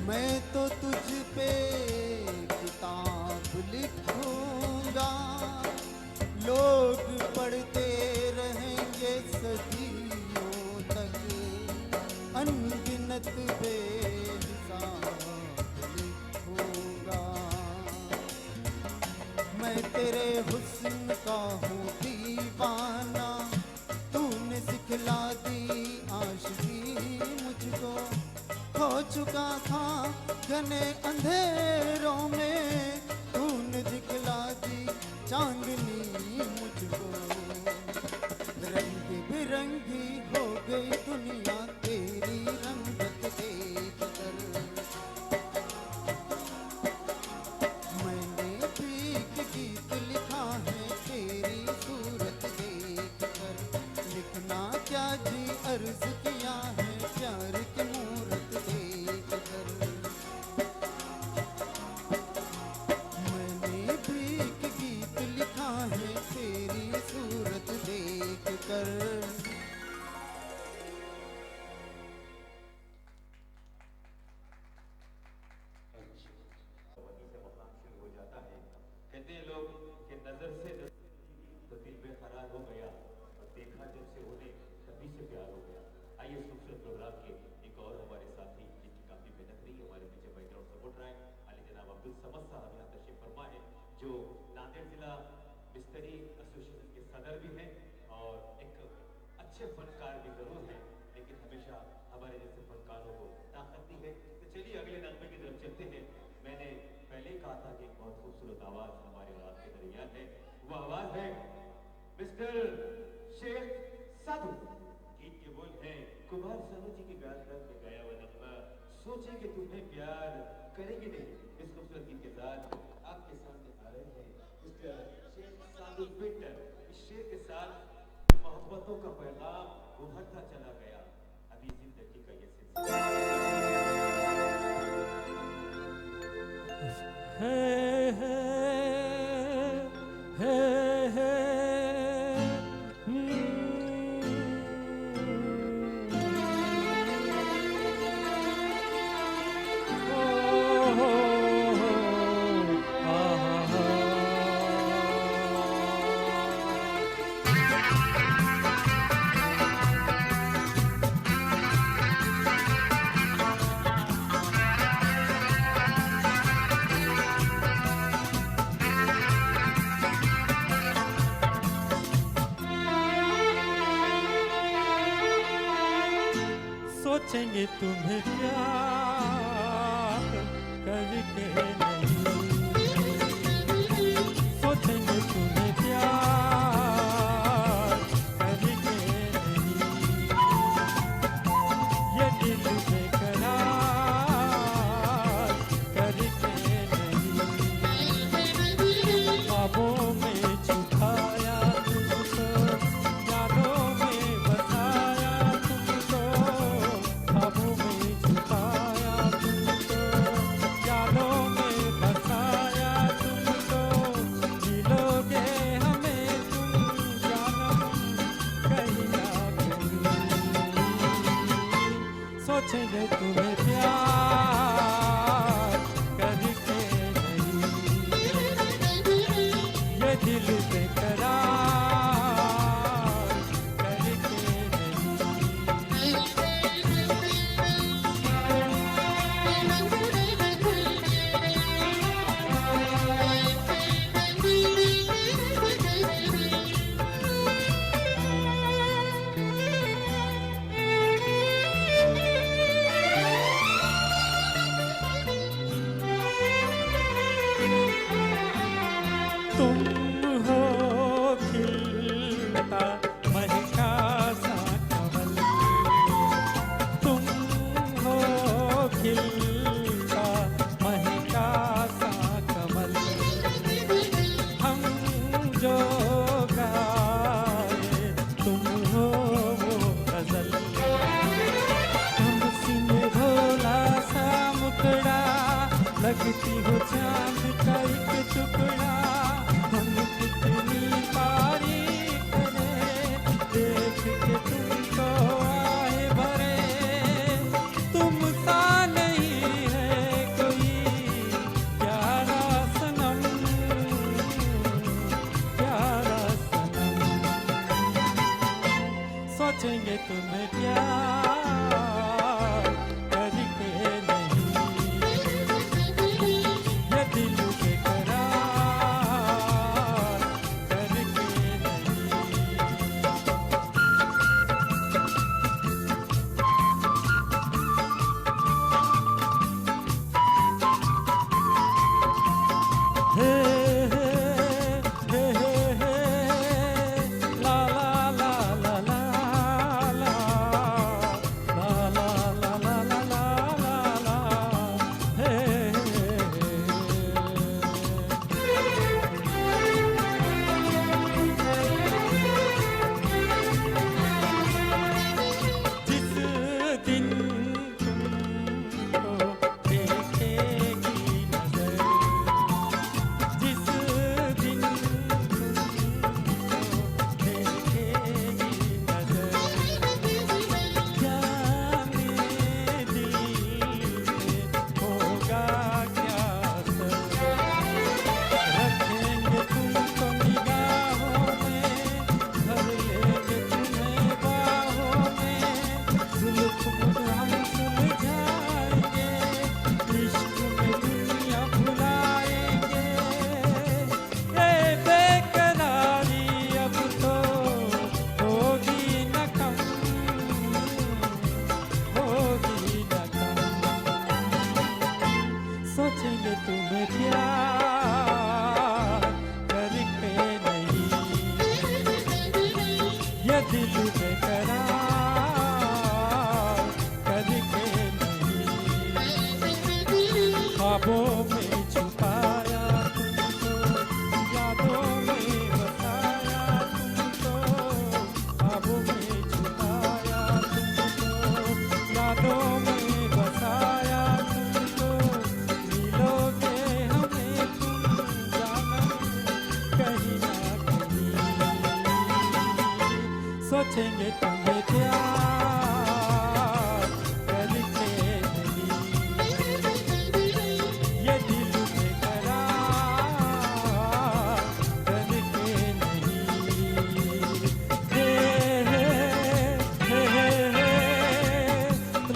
मैं तो तुझ पे किताब लिखूंगा, लोग पढ़ते रहेंगे सदियों तक, अनगिनत बेहिसाब लिखूंगा। मैं तेरे हुस्न का हूँ दीवाना, तूने सिखला दी आशिकी मुझको। खो चुका था घने अंधेरों में, तूने दिखला दी चांदनी मुझको। रंग बिरंगी हो गई दुनिया तेरी रंगत देख कर। मैंने भी एक गीत लिखा है तेरी सूरत देख कर। लिखना क्या जी अर्ज किया है प्यार की मूरत देख कर। मैंने भी एक गीत लिखा है तेरी सूरत देख कर। कहते हैं लोग कि नजर से तो दिल बेकरार हो गया, और देखा जब से उन्हें तभी से प्यार हो गया। आइए इस खूबसूरत प्रोग्राम के एक और हमारे साथी जिनकी काफी मेहनत रही हमारे पीछे बैकग्राउंड सपोर्ट रहा है, अली जनाब अब्दुल समद साहब यहाँ तशरीफ फरमा है, जो नांदेड़ जिला मिस्त्री एसोसिएशन के सदर भी हैं और एक अच्छे फनकार भी जरूर हैं, लेकिन हमेशा हमारे जैसे फनकारों को ताकत दी है। तो चलिए अगले नगमे की तरफ चलते हैं। मैंने पहले ही कहा था कि एक बहुत खूबसूरत आवाज हमारे आवाज के दरमियान है, वो आवाज है मिस्टर शेख साधु। गीत के बोल हैं कुमार सानू जी की गान में गाया हुआ नगमा सोचे कि तुम्हें प्यार करेंगे नहीं। इस खूबसूरत गीत के साथ आपके सामने आ रहे हैं मिस्टर शेख साधु फिल्टर। इस शेर के साथ मोहब्बतों का पैगाम उभरता चला गया, अभी जिंदगी का ये सिलसिला। Hey, hey, hey, hey. Oh, सोचेंगे तुम्हें प्यार करके नहीं, सोचेंगे तुम्हें प्यार करके नहीं, ये दिल बेकरार करके नहीं। ख्वाबों में छुपाया तुमको, यादों में बसाया तुमको, ख्वाबों में छुपाया तुमको, यादों में बसाया तुमको। मिलोगे हमें तुम जानम कहीं ना कहीं, सोचेंगे तुम्हें प्यार करके नहीं, ये दिल बेकरार करके नहीं। तुम हो खिलता महका सा कमल, तुम हो खिलता महका सा कमल। हम जो गाए तुम हो वो गजल, हम सीने भोला सा मुखड़ा, लगती हो चांद का एक टुकड़ा। हम कितनी तारीफ करें देख के तुमको आए भरे, तुम सा नहीं है तुम्हें प्यार करके नहीं, ये दिल बेकरार करके नहीं, ख्वाबों में छुपाया तुमको, यादों में बसाया तुमको, ख्वाबों में छुपाया तुमको, यादों में बसाया तुमको, मिलोगे हमें तुम जानम कहीं ना कहीं, सोचेंगे तुम्हें प्यार करके नहीं, ये दिल बेकरार करके नहीं। हे हे हे हे हे,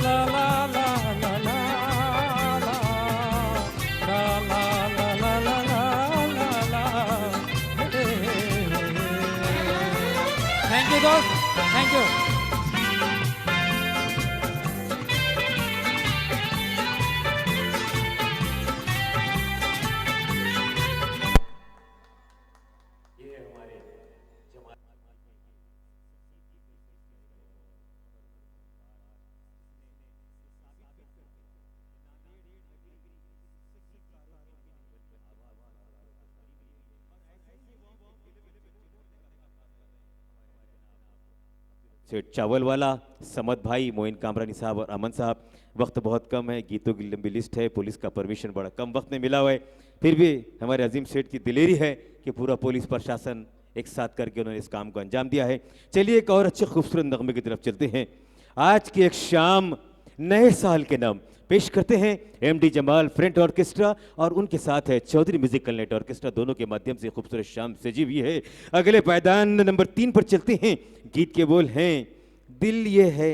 ला ला ला ला ला ला, ला ला ला ला ला ला ला, हे हे हे। थैंक यू दोस्त, थैंक यू। ये है हमारे जमाल सेठ चावल वाला, समद भाई, मोइन कामरानी साहब और अमन साहब। वक्त बहुत कम है, गीतों की लंबी लिस्ट है, पुलिस का परमिशन बड़ा कम वक्त में मिला हुआ है, फिर भी हमारे अजीम सेठ की दिलेरी है कि पूरा पुलिस प्रशासन एक साथ करके उन्होंने इस काम को अंजाम दिया है। चलिए एक और अच्छे खूबसूरत नगमे की तरफ चलते हैं। आज की एक शाम नए साल के नाम पेश करते हैं एमडी जमाल फ्रंट ऑर्केस्ट्रा और उनके साथ है चौधरी म्यूजिकल नेट ऑर्केस्ट्रा, दोनों के माध्यम से खूबसूरत शाम सजी हुई है। अगले पायदान नंबर 3 पर चलते हैं। गीत के बोल हैं, दिल ये है,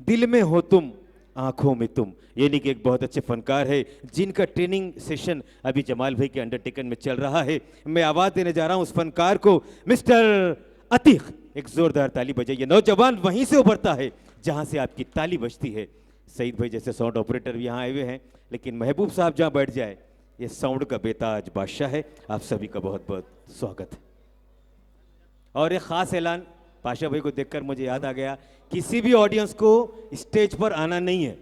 दिल में हो तुम, आंखों में तुम, यानी कि एक बहुत अच्छे फनकार है जिनका ट्रेनिंग सेशन अभी जमाल भाई के अंडरटेकन में चल रहा है। मैं आवाज़ देने जा रहा हूं उस फनकार को, मिस्टर अतीक। एक जोरदार ताली बजाइए। नौजवान वहीं से उभरता है जहां से आपकी ताली बजती है। सईद भाई जैसे साउंड ऑपरेटर भी यहाँ आए हुए हैं, लेकिन महबूब साहब जहाँ बैठ जाए, ये साउंड का बेताज बादशाह है। आप सभी का बहुत बहुत स्वागत है। और एक खास ऐलान, पाशा भाई को देखकर मुझे याद आ गया, किसी भी ऑडियंस को स्टेज पर आना नहीं है।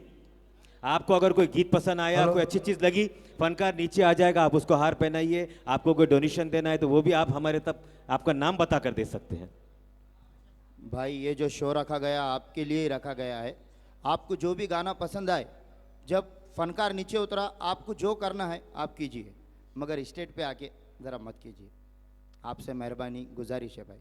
आपको अगर कोई गीत पसंद आया, कोई अच्छी चीज़ लगी, फनकार नीचे आ जाएगा, आप उसको हार पहनाइए। आपको कोई डोनेशन देना है तो वो भी आप हमारे तब आपका नाम बता कर दे सकते हैं। भाई ये जो शो रखा गया आपके लिए ही रखा गया है। आपको जो भी गाना पसंद आए, जब फनकार नीचे उतरा, आपको जो करना है आप कीजिए, मगर स्टेज पे आके ज़रा मत कीजिए। आपसे मेहरबानी गुजारिश है भाई।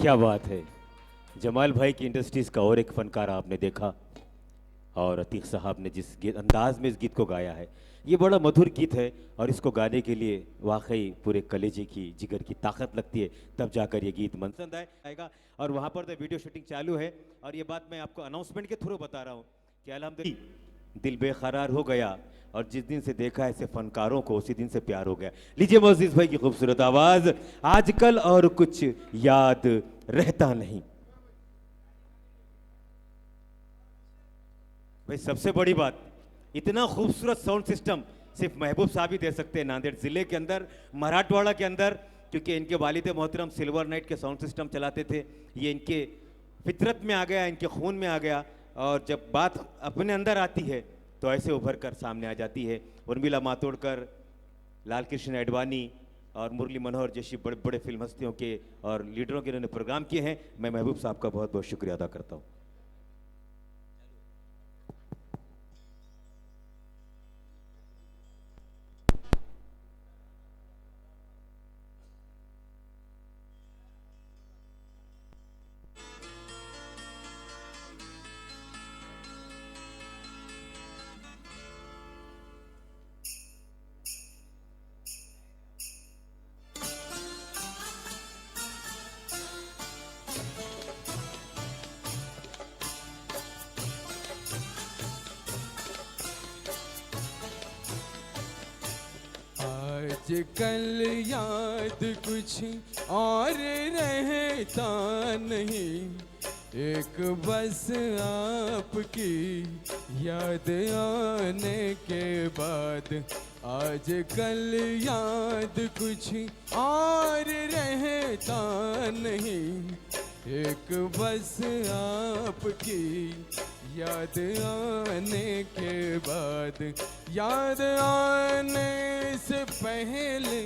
क्या बात है। जमाल भाई की इंडस्ट्रीज का और एक फनकार आपने देखा, और अतीक साहब ने जिस अंदाज में इस गीत को गाया है, ये बड़ा मधुर गीत है और इसको गाने के लिए वाकई पूरे कलेजे की जिगर की ताकत लगती है, तब जाकर ये गीत मनपसंद आएगा। और वहाँ पर तो वीडियो शूटिंग चालू है, और ये बात मैं आपको अनाउंसमेंट के थ्रू बता रहा हूँ कि अल्हम्दुलिल्लाह दिल बेकरार हो गया, और जिस दिन से देखा ऐसे फनकारों को उसी दिन से प्यार हो गया। लीजिए मोअज़्ज़िज़ भाई की खूबसूरत आवाज़, आजकल और कुछ याद रहता नहीं। भाई सबसे बड़ी बात, इतना खूबसूरत साउंड सिस्टम सिर्फ महबूब साहब ही दे सकते हैं नांदेड़ ज़िले के अंदर, मराठवाड़ा के अंदर, क्योंकि इनके वालिद मोहतरम सिल्वर नाइट के साउंड सिस्टम चलाते थे। ये इनके फितरत में आ गया, इनके खून में आ गया, और जब बात अपने अंदर आती है तो ऐसे उभर कर सामने आ जाती है। उर्मिला मातोड़कर, लाल कृष्ण एडवाणी और मुरली मनोहर जैसी बड़े बड़े फिल्म हस्तियों के और लीडरों के इन्होंने प्रोग्राम किए हैं। मैं महबूब साहब का बहुत बहुत शुक्रिया अदा करता हूँ। आजकल याद कुछ और रहता नहीं, एक बस आपकी याद आने के बाद। आजकल याद कुछ और रहता नहीं, एक बस आपकी याद आने के बाद। याद आने से पहले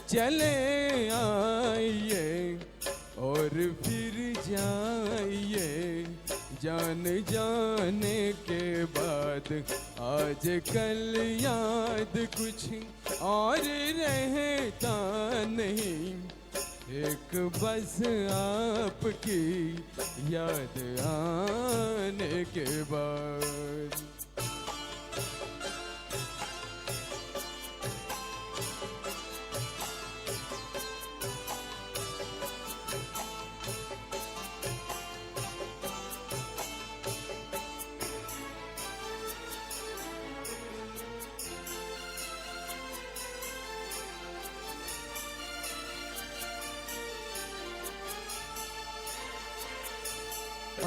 चले आइए और फिर जाइए जान जाने के बाद। आजकल याद कुछ और रहता नहीं, एक बस आपकी याद आने के बाद।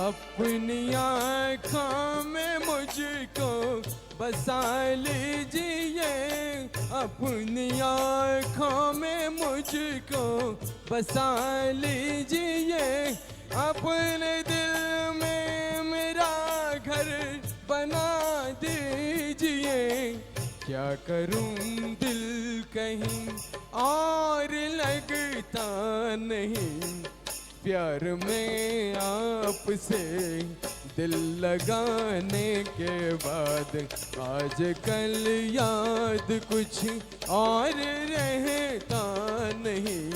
अपनी आँखों में मुझको बसा लीजिए, अपनी आँखों में मुझको बसा लीजिए। अपने दिल में मेरा घर बना दीजिए। क्या करूं दिल कहीं और लगता नहीं, प्यार में आपसे दिल लगाने के बाद। आजकल याद कुछ और रहता नहीं,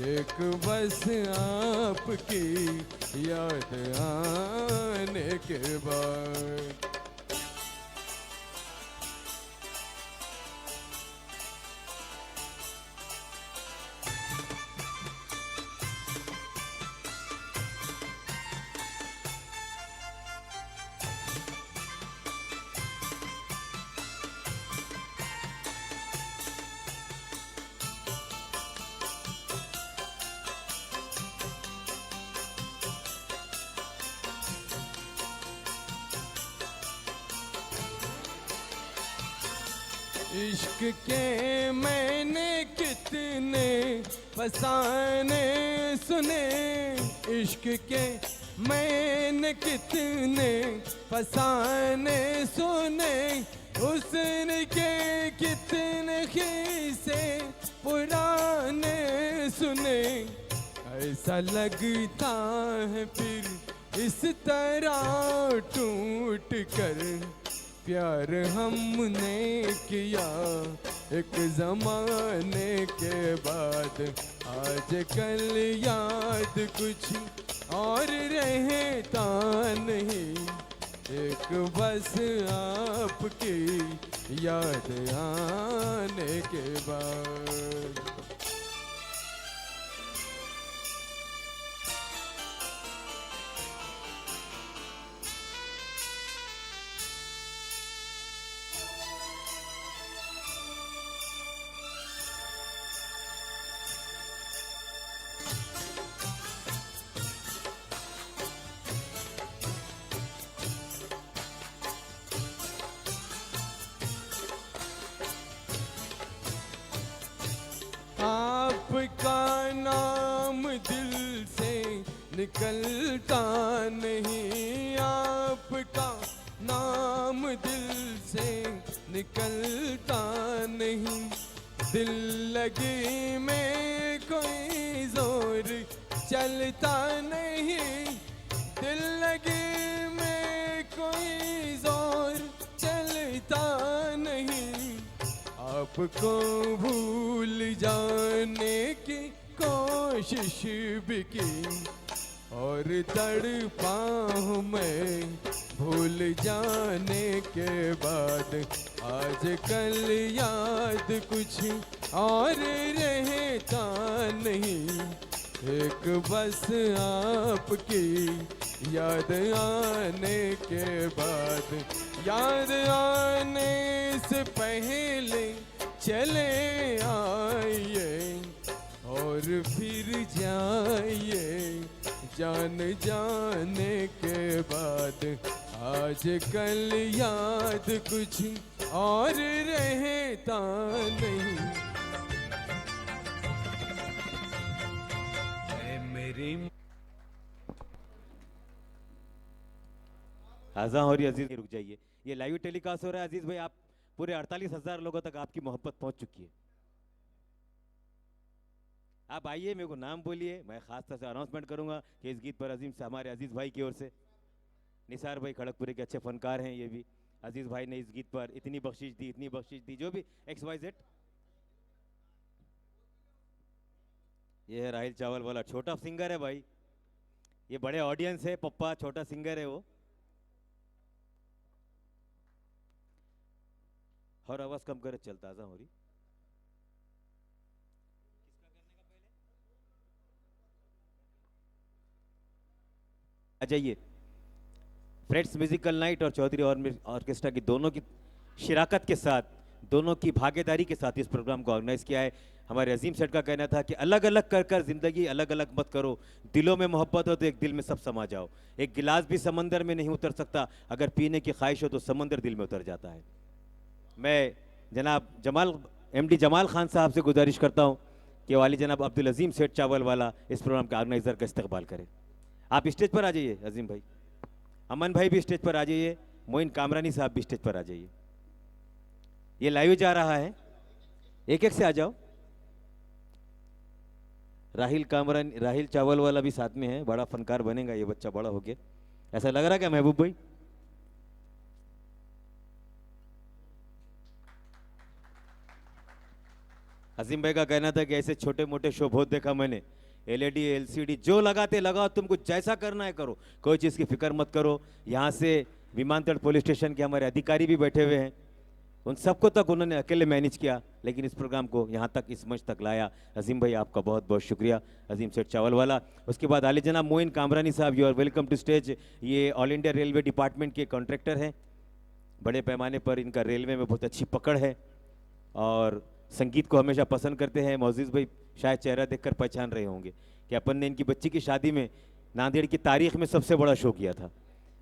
एक बस आपकी याद आने के बाद। इश्क के मैंने कितने फसाने सुने, इश्क के मैंने कितने फसाने सुने। उसने के कितने किस्से पुराने सुने। ऐसा लगता है फिर इस तरह टूट कर प्यार हमने किया एक जमाने के बाद, आजकल याद कुछ और रहता नहीं, एक बस आपकी याद आने के बाद। आपका नाम दिल से निकलता नहीं, आपका नाम दिल से निकलता नहीं, दिल लगी में कोई जोर चलता नहीं, दिल लगी में कोई जोर चलता नहीं, आपको भूल जाने की कोशिश भी की और तड़पा हूँ मैं भूल जाने के बाद, आजकल याद कुछ और रहता नहीं, एक बस आपकी याद आने के बाद, याद आने से पहले चले आइए और फिर जाइए जान जाने के बाद, आजकल याद कुछ और रहता नहीं। मेरी आज़ा और अजीज रुक जाइए, ये लाइव टेलीकास्ट हो रहा है अजीज भाई, आप पूरे 48,000 लोगों तक आपकी मोहब्बत पहुंच चुकी है। आप आइए, मेरे को नाम बोलिए, मैं खास तौर से अनाउंसमेंट करूंगा कि इस गीत पर अजीम से हमारे अजीज भाई की ओर से, निसार भाई खड़गपुरे के अच्छे फनकार हैं ये भी, अजीज भाई ने इस गीत पर इतनी बख्शिश दी, इतनी बख्शिश दी, जो भी XYZ। ये है राहिल चावल वाला, छोटा सिंगर है भाई, ये बड़े ऑडियंस है, पप्पा छोटा सिंगर है वो। और आवाज कम करे, चलता आजा हो रही। आ जाइए, फ्रेड्स म्यूजिकल नाइट और चौधरी ऑर्केस्ट्रा की दोनों की शिराकत के साथ, दोनों की भागीदारी के साथ इस प्रोग्राम को ऑर्गेनाइज किया है। हमारे अजीम सेठ का कहना था कि अलग अलग कर कर जिंदगी अलग अलग मत करो, दिलों में मोहब्बत हो तो एक दिल में सब समा जाओ, एक गिलास भी समंदर में नहीं उतर सकता, अगर पीने की ख्वाहिश हो तो समंदर दिल में उतर जाता है। मैं जनाब MD जमाल खान साहब से गुजारिश करता हूं कि वाली जनाब अब्दुल अजीम सेठ चावल वाला इस प्रोग्राम के ऑर्गेनाइजर का इस्तकबाल करें। आप स्टेज पर आ जाइए अजीम भाई, अमन भाई भी स्टेज पर आ जाइए, मोइन कामरानी साहब भी स्टेज पर आ जाइए। ये लाइव जा रहा है, एक एक से आ जाओ। राहिल चावल वाला भी साथ में है, बड़ा फनकार बनेगा ये बच्चा बड़ा होके, ऐसा लग रहा है क्या महबूब भाई? अजीम भाई का कहना था कि ऐसे छोटे मोटे शो बहुत देखा मैंने, LED LCD जो लगाते लगाओ, तुमको जैसा करना है करो, कोई चीज़ की फिक्र मत करो। यहाँ से विमानतल पुलिस स्टेशन के हमारे अधिकारी भी बैठे हुए हैं, उन सबको तक उन्होंने अकेले मैनेज किया, लेकिन इस प्रोग्राम को यहाँ तक इस मंच तक लाया। अजीम भाई आपका बहुत बहुत शुक्रिया, अजीम सेठ चावल वाला। उसके बाद आले जनाब मोइन कामरानी साहब, you are welcome to stage. ये ऑल इंडिया रेलवे डिपार्टमेंट के कॉन्ट्रैक्टर हैं, बड़े पैमाने पर इनका रेलवे में बहुत अच्छी पकड़ है और संगीत को हमेशा पसंद करते हैं। मोअज़्ज़िज़ भाई शायद चेहरा देखकर पहचान रहे होंगे कि अपन ने इनकी बच्ची की शादी में नांदेड़ की तारीख में सबसे बड़ा शो किया था।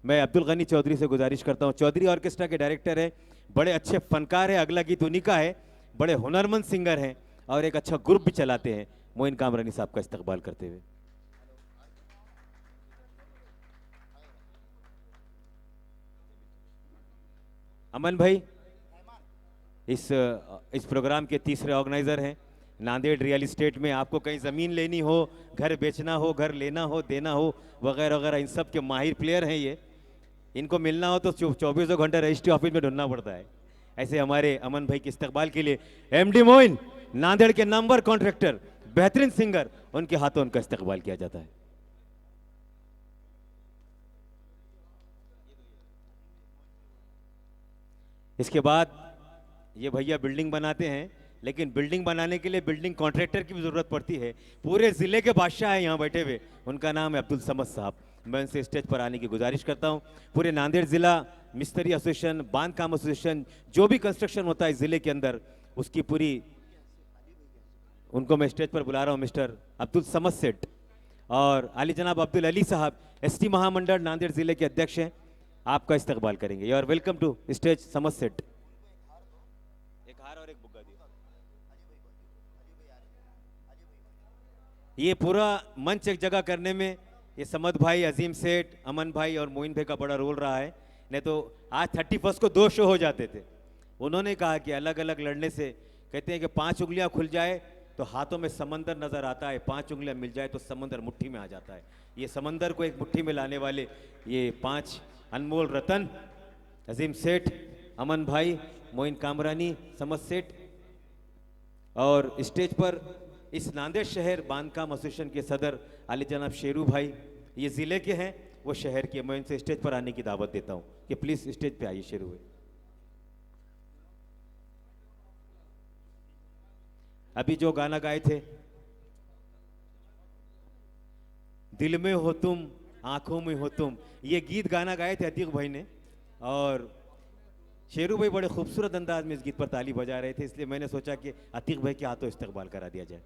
मैं अब्दुल गनी चौधरी से गुजारिश करता हूँ, चौधरी ऑर्केस्ट्रा के डायरेक्टर हैं, बड़े अच्छे फनकार हैं, अगला गीत उन्हीं का है, बड़े हुनरमंद सिंगर हैं और एक अच्छा ग्रुप भी चलाते हैं। मोइन कामरानी साहब का इस्तकबाल करते हुए अमन भाई इस प्रोग्राम के तीसरे ऑर्गेनाइजर हैं। नांदेड़ रियल इस्टेट में आपको कहीं ज़मीन लेनी हो, घर बेचना हो, घर लेना हो, देना हो, वगैरह वगैरह, इन सब के माहिर प्लेयर हैं ये। इनको मिलना हो तो 24 घंटे रजिस्ट्री ऑफिस में ढूंढना पड़ता है। ऐसे हमारे अमन भाई के इस्तकबाल के लिए एमडी मोइन, नांदेड़ के नंबर कॉन्ट्रैक्टर, बेहतरीन सिंगर, उनके हाथों उनका इस्तकबाल किया जाता है। इसके बाद ये भैया बिल्डिंग बनाते हैं, लेकिन बिल्डिंग बनाने के लिए बिल्डिंग कॉन्ट्रैक्टर की भी जरूरत पड़ती है। पूरे जिले के बादशाह हैं यहाँ बैठे हुए, उनका नाम है अब्दुल समद साहब। मैं उनसे स्टेज पर आने की गुजारिश करता हूँ। पूरे नांदेड़ जिला मिस्त्री एसोसिएशन, बांध काम एसोसिएशन, जो भी कंस्ट्रक्शन होता है जिले के अंदर, उसकी पूरी, उनको मैं स्टेज पर बुला रहा हूँ। मिस्टर अब्दुल समद सेठ और अली जनाब अब्दुल अली साहब, एसटी महामंडल नांदेड़ जिले के अध्यक्ष हैं, आपका इस्तकबाल करेंगे। You are welcome to stage Samad Seth. एक हार और एक बुग्गा दिया। ये पूरा मंच एक जगह करने में ये समद भाई, अजीम सेठ, अमन भाई और मोइन भाई का बड़ा रोल रहा है। नहीं तो आज 31 को 2 शो हो जाते थे। उन्होंने कहा कि अलग अलग लड़ने से, कहते हैं कि 5 उंगलियां खुल जाए तो हाथों में समंदर नजर आता है, 5 उंगलियां मिल जाए तो समंदर मुट्ठी में आ जाता है। ये समंदर को एक मुट्ठी में लाने वाले ये 5 अनमोल रतन, अजीम सेठ, अमन भाई, मोइन कामरानी, समद सेठ, और स्टेज पर इस नांदेड़ शहर बांधकाम एसोसिएशन के सदर अली जनाब शेरू भाई, ये जिले के हैं, वो शहर के। मैं इनसे स्टेज पर आने की दावत देता हूं कि प्लीज स्टेज पे आइए शेरू भाई। अभी जो गाना गाए थे, दिल में हो तुम आंखों में हो तुम, ये गीत गाना गाए थे अतीक भाई ने, और शेरू भाई बड़े खूबसूरत अंदाज में इस गीत पर ताली बजा रहे थे, इसलिए मैंने सोचा कि अतीक भाई के हाथों इस्तकबाल करा दिया जाए।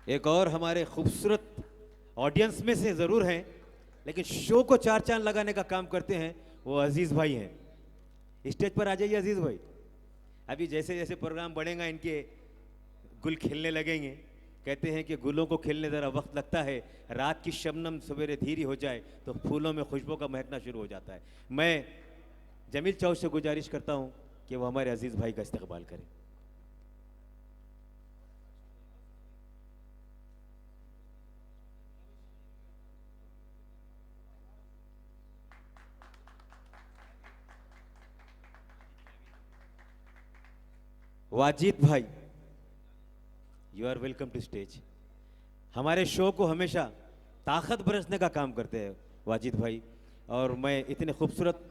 एक और हमारे खूबसूरत ऑडियंस में से जरूर हैं, लेकिन शो को 4 चांद लगाने का काम करते हैं, वो अजीज भाई हैं। स्टेज पर आ जाइए अजीज भाई। अभी जैसे जैसे प्रोग्राम बढ़ेगा इनके गुल खिलने लगेंगे। कहते हैं कि गुलों को खिलने ज़रा वक्त लगता है, रात की शबनम सवेरे धीरी हो जाए तो फूलों में खुशबू का महकना शुरू हो जाता है। मैं जमील चौक से गुजारिश करता हूँ कि वो हमारे अजीज भाई का इस्तकबाल करें। वाजिद भाई, you are welcome to stage. हमारे शो को हमेशा ताकत बरसने का काम करते हैं वाजिद भाई, और मैं इतने खूबसूरत,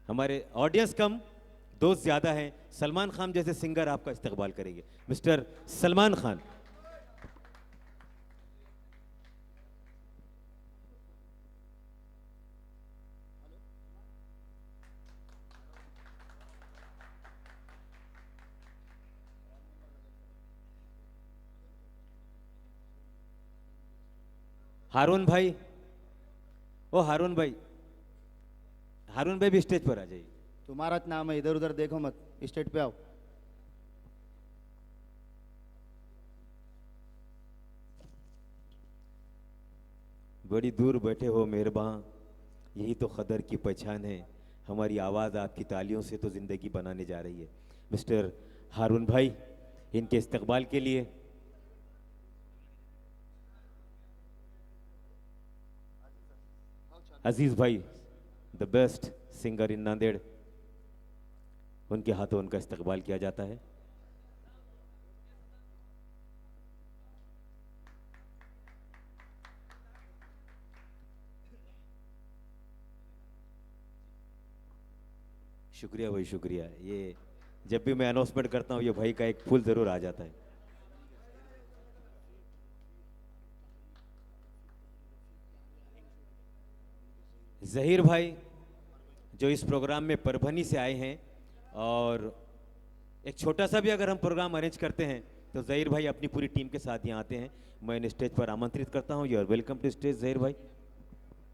हमारे ऑडियंस कम दोस्त ज़्यादा हैं, सलमान खान जैसे सिंगर आपका इस्तकबाल करेंगे। मिस्टर सलमान खान। हारून भाई, ओ हारून भाई, हारून भाई भी स्टेज पर आ जाइए। तुम्हारा नाम है, इधर उधर देखो मत, स्टेज पे आओ। बड़ी दूर बैठे हो मेहरबां, यही तो कदर की पहचान है, हमारी आवाज़ आपकी तालियों से तो ज़िंदगी बनाने जा रही है। मिस्टर हारून भाई, इनके इस्तकबाल के लिए अजीज भाई, the best singer in Nanded, उनके हाथों उनका इस्तकबाल किया जाता है। शुक्रिया भाई, शुक्रिया। ये जब भी मैं अनाउंसमेंट करता हूँ, ये भाई का एक फूल जरूर आ जाता है। जहीर भाई, जो इस प्रोग्राम में परभनी से आए हैं, और एक छोटा सा भी अगर हम प्रोग्राम अरेंज करते हैं तो जहीर भाई अपनी पूरी टीम के साथ यहाँ आते हैं। मैं इन स्टेज पर आमंत्रित करता हूँ। You are welcome to stage Zaheer भाई।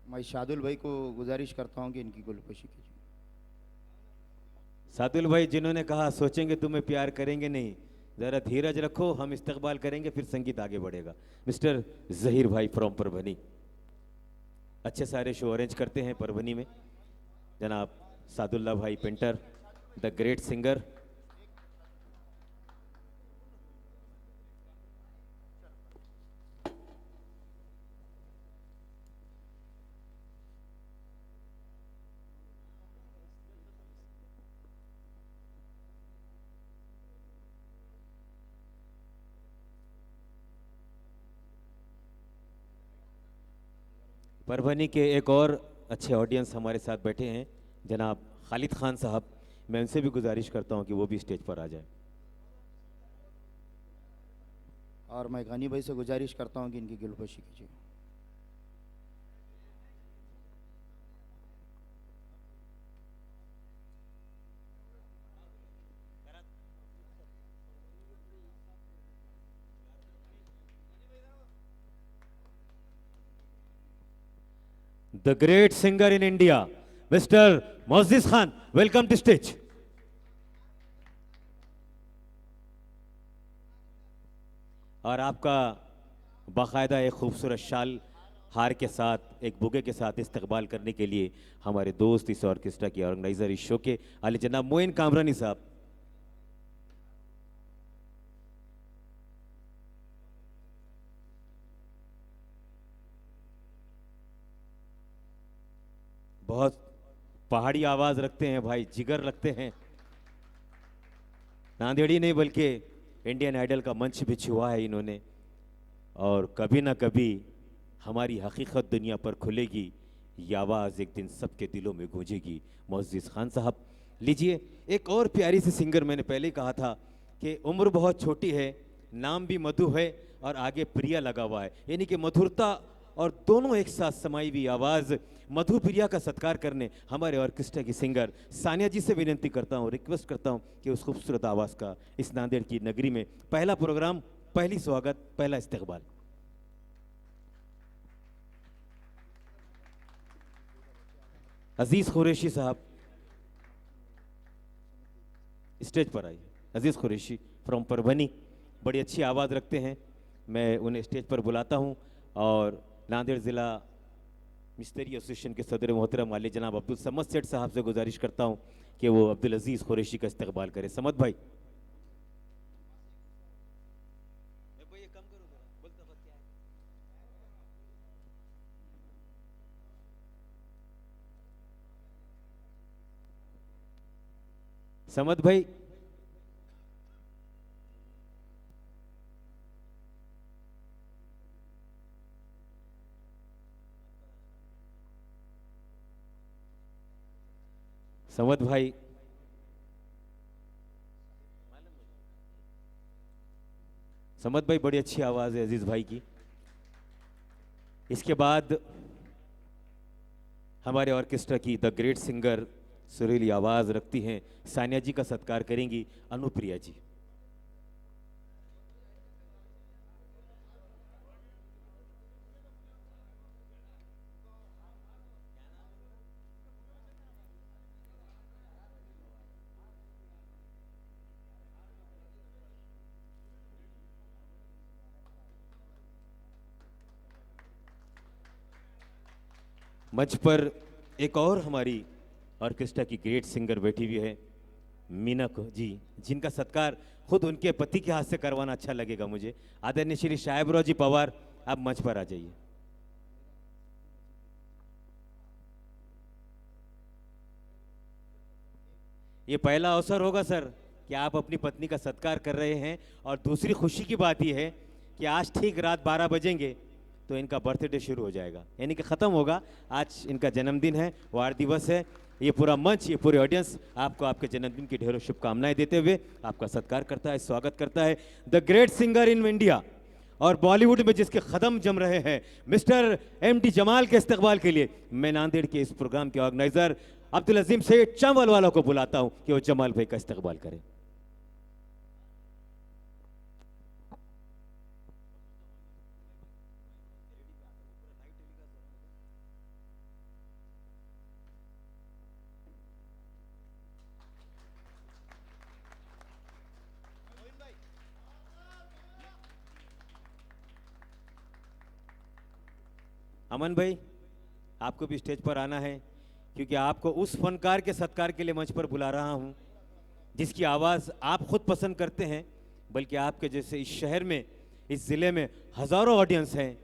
मैं शादुल भाई को गुजारिश करता हूँ कि इनकी गुलपोशी कीजिए। सादुल भाई, जिन्होंने कहा सोचेंगे तुम्हें प्यार करेंगे नहीं, ज़रा धीरज रखो, हम इस्तकबाल करेंगे, फिर संगीत आगे बढ़ेगा। मिस्टर जहीर भाई फ्रॉम परभनी, अच्छे सारे शो अरेंज करते हैं परभनी में। जनाब सादुल्ला भाई painter, the great singer. Parbhani के एक और अच्छे ऑडियंस हमारे साथ बैठे हैं, जनाब खालिद खान साहब। मैं उनसे भी गुजारिश करता हूं कि वो भी स्टेज पर आ जाए। और मैं गानी भाई से गुजारिश करता हूं कि इनकी गिलफशी कीजिए। The great singer in India, Mr. Moses Khan, welcome to stage. और आपका बाकायदा एक खूबसूरत शाल हार के साथ, एक बुके के साथ इस्तकबाल करने के लिए हमारे दोस्त इस ऑर्केस्ट्रा की ऑर्गेनाइजर इस शो के आले जनाब मोइन कामरानी साहब। बहुत पहाड़ी आवाज रखते हैं भाई, जिगर रखते हैं। नांदेड़ी नहीं बल्कि इंडियन आइडल का मंच भी छुआ है इन्होंने, और कभी ना कभी हमारी हकीकत दुनिया पर खुलेगी, ये आवाज़ एक दिन सबके दिलों में गूंजेगी। मोअज़्ज़िज़ खान साहब लीजिए। एक और प्यारी सी सिंगर, मैंने पहले ही कहा था कि उम्र बहुत छोटी है, नाम भी मधु है और आगे प्रिया लगा हुआ है, यानी कि मधुरता और दोनों एक साथ समाई हुई आवाज़ मधु प्रिया का सत्कार करने हमारे ऑर्केस्ट्रा की सिंगर सानिया जी से विनती करता हूँ, रिक्वेस्ट करता हूँ कि उस खूबसूरत आवाज़ का इस नांदेड़ की नगरी में पहला प्रोग्राम, पहली स्वागत, पहला इस्तकबाल। अजीज़ कुरैशी साहब स्टेज पर आइए। अजीज़ कुरैशी फ्रॉम परभनी, बड़ी अच्छी आवाज़ रखते हैं, मैं उन्हें स्टेज पर बुलाता हूँ। और नांदेड़ ज़िला मिस्त्री एसोसिएशन के सदर मोहतरम वाले जनाब अब्दुल समद सेठ साहब से गुजारिश करता हूँ कि वो अब्दुल अजीज़ कुरैशी का इस्तकबाल करें। समद भाई। समद भाई समद भाई समद भाई बड़ी अच्छी आवाज़ है अजीज़ भाई की। इसके बाद हमारे ऑर्केस्ट्रा की द ग्रेट सिंगर सुरीली आवाज़ रखती हैं सानिया जी का सत्कार करेंगी अनुप्रिया जी। मंच पर एक और हमारी ऑर्केस्ट्रा की ग्रेट सिंगर बैठी हुई है मीनक जी, जिनका सत्कार खुद उनके पति के हाथ से करवाना अच्छा लगेगा मुझे। आदरणीय श्री साहेबराव जी पवार, आप मंच पर आ जाइए। ये पहला अवसर होगा सर कि आप अपनी पत्नी का सत्कार कर रहे हैं, और दूसरी खुशी की बात यह है कि आज ठीक रात 12 बजेंगे तो इनका बर्थडे शुरू हो जाएगा, यानी कि ख़त्म होगा। आज इनका जन्मदिन है, वार दिवस है। ये पूरा मंच, ये पूरे ऑडियंस आपको आपके जन्मदिन की ढेरों शुभकामनाएं देते हुए आपका सत्कार करता है, स्वागत करता है। The great singer in India और बॉलीवुड में जिसके कदम जम रहे हैं मिस्टर एमडी जमाल के इस्तकबाल के लिए मैं नांदेड़ के इस प्रोग्राम के ऑर्गेनाइजर अब्दुल अजीम सेठ चावल वालों को बुलाता हूं कि वो जमाल भाई का इस्तकबाल करें। अमन भाई, आपको भी स्टेज पर आना है। क्योंकि आपको उस फनकार के सत्कार के लिए मंच पर बुला रहा हूं जिसकी आवाज़ आप खुद पसंद करते हैं, बल्कि आपके जैसे इस शहर में, इस ज़िले में हज़ारों ऑडियंस हैं।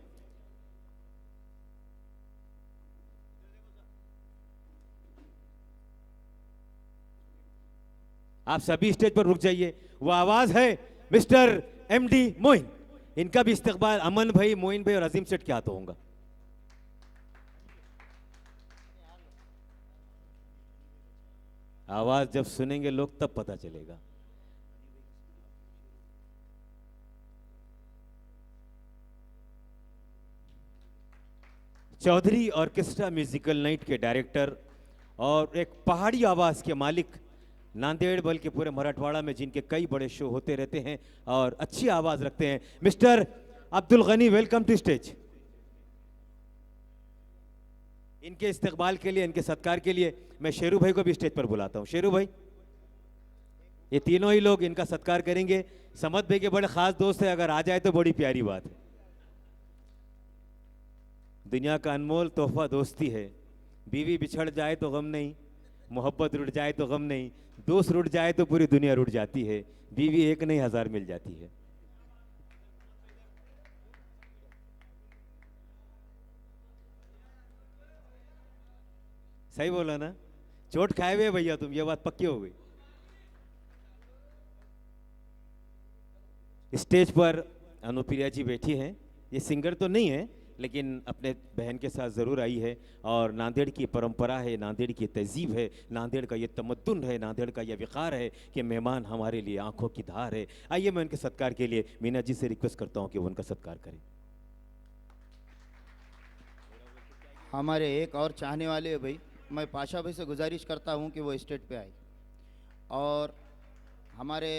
आप सभी स्टेज पर रुक जाइए। वो आवाज़ है मिस्टर एमडी मोइन। इनका भी इस्तकबाल अमन भाई, मोइन भाई और अजीम सेठ के हाथों होगा। आवाज जब सुनेंगे लोग तब पता चलेगा। चौधरी ऑर्केस्ट्रा म्यूजिकल नाइट के डायरेक्टर और एक पहाड़ी आवाज के मालिक, नांदेड़ बल्कि पूरे मराठवाड़ा में जिनके कई बड़े शो होते रहते हैं और अच्छी आवाज रखते हैं, mister Abdul Ghani, welcome to stage. इनके इस्तकबाल के लिए, इनके सत्कार के लिए मैं शेरू भाई को भी स्टेज पर बुलाता हूं। शेरू भाई, ये तीनों ही लोग इनका सत्कार करेंगे। समद भाई के बड़े खास दोस्त है, अगर आ जाए तो बड़ी प्यारी बात है। दुनिया का अनमोल तोहफा दोस्ती है। बीवी बिछड़ जाए तो गम नहीं, मोहब्बत रुट जाए तो गम नहीं, दोस्त रुट जाए तो पूरी दुनिया रुट जाती है, बीवी एक नहीं 1000 मिल जाती है। सही बोला ना? चोट खाए हुए भैया तुम, ये बात पक्की हो गई। स्टेज पर अनुप्रिया जी बैठी हैं। ये सिंगर तो नहीं है, लेकिन अपने बहन के साथ ज़रूर आई है। और नांदेड़ की परंपरा है, नांदेड़ की तहजीब है, नांदेड़ का ये तमद्दुन है, नांदेड़ का ये विकार है कि मेहमान हमारे लिए आंखों की धार है। आइए मैं उनके सत्कार के लिए मीना जी से रिक्वेस्ट करता हूँ कि वो उनका सत्कार करें। हमारे एक और चाहने वाले हैं भाई, मैं पाशा भाई से गुजारिश करता हूं कि वो स्टेज पे आए और हमारे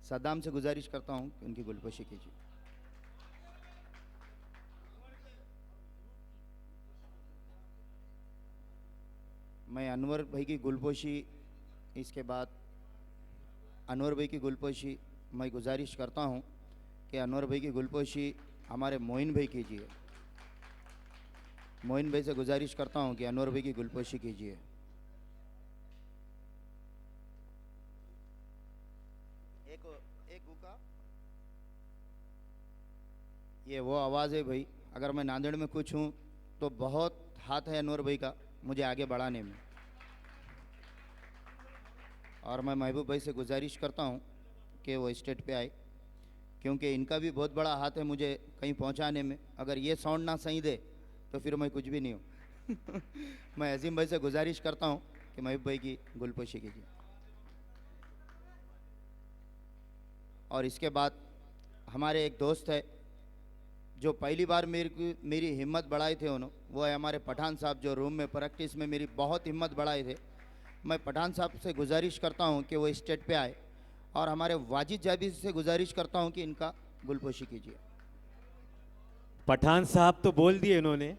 सद्दाम से गुजारिश करता हूं कि उनकी गुलपोशी कीजिए। मैं अनवर भाई की गुलपोशी, इसके बाद अनवर भाई की गुलपोशी मैं गुजारिश करता हूं कि अनवर भाई की गुलपोशी हमारे मोइन भाई कीजिए। मोइन भाई से गुजारिश करता हूं कि अनवर भाई की गुलपोशी कीजिए। एक हुक्का। ये वो आवाज़ है भाई, अगर मैं नांदेड़ में कुछ हूं तो बहुत हाथ है अनवर भाई का मुझे आगे बढ़ाने में। और मैं महबूब भाई से गुजारिश करता हूं कि वो स्टेज पे आए, क्योंकि इनका भी बहुत बड़ा हाथ है मुझे कहीं पहुंचाने में। अगर ये साउंड ना सही दे तो फिर मैं कुछ भी नहीं हूँ। मैं अजीम भाई से गुजारिश करता हूँ कि महबूब भाई की गुलपोशी कीजिए। और इसके बाद हमारे एक दोस्त है जो पहली बार मेरी हिम्मत बढ़ाए थे उन्होंने, वो है हमारे पठान साहब, जो रूम में प्रैक्टिस में मेरी बहुत हिम्मत बढ़ाए थे। मैं पठान साहब से गुजारिश करता हूँ कि वो स्टेज पे आए और हमारे वाजिद जाबी से गुजारिश करता हूँ कि इनका गुलपोशी कीजिए। पठान साहब तो बोल दिए इन्होंने,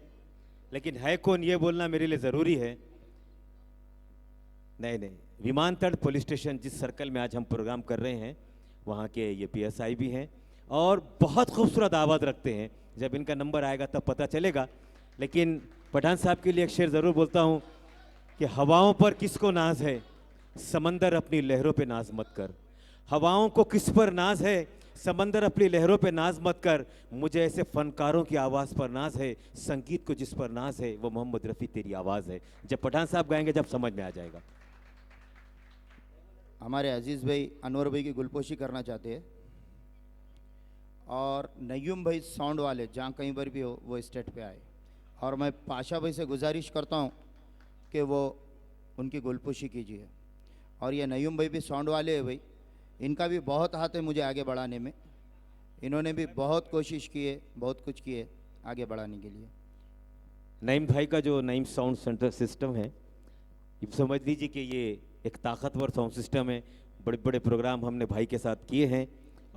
लेकिन है कौन ये बोलना मेरे लिए ज़रूरी है। नहीं, विमानतल पुलिस स्टेशन जिस सर्कल में आज हम प्रोग्राम कर रहे हैं, वहाँ के ये पीएसआई भी हैं और बहुत खूबसूरत आवाज़ रखते हैं। जब इनका नंबर आएगा तब पता चलेगा। लेकिन पठान साहब के लिए एक शेर ज़रूर बोलता हूँ कि हवाओं पर किसको नाज है, समंदर अपनी लहरों पे नाज मत कर। हवाओं को किस पर नाज है, समंदर अपनी लहरों पे नाज मत कर। मुझे ऐसे फनकारों की आवाज़ पर नाज है, संगीत को जिस पर नाज है वो मोहम्मद रफ़ी तेरी आवाज़ है। जब पठान साहब गाएंगे जब समझ में आ जाएगा। हमारे अजीज़ भाई अनवर भाई की गुलपोशी करना चाहते हैं और नयूम भाई साउंड वाले जहाँ कहीं पर भी हो वो स्टेज पे आए। और मैं पाशा भाई से गुजारिश करता हूँ कि वो उनकी गुलपोशी कीजिए। और ये नयूम भाई भी साउंड वाले हैं भाई, इनका भी बहुत हाथ है मुझे आगे बढ़ाने में। इन्होंने भी बहुत कोशिश की है, बहुत कुछ किए आगे बढ़ाने के लिए। नईम भाई का जो नईम साउंड सेंटर सिस्टम है, ये समझ लीजिए कि ये एक ताकतवर साउंड सिस्टम है। बड़े बड़े प्रोग्राम हमने भाई के साथ किए हैं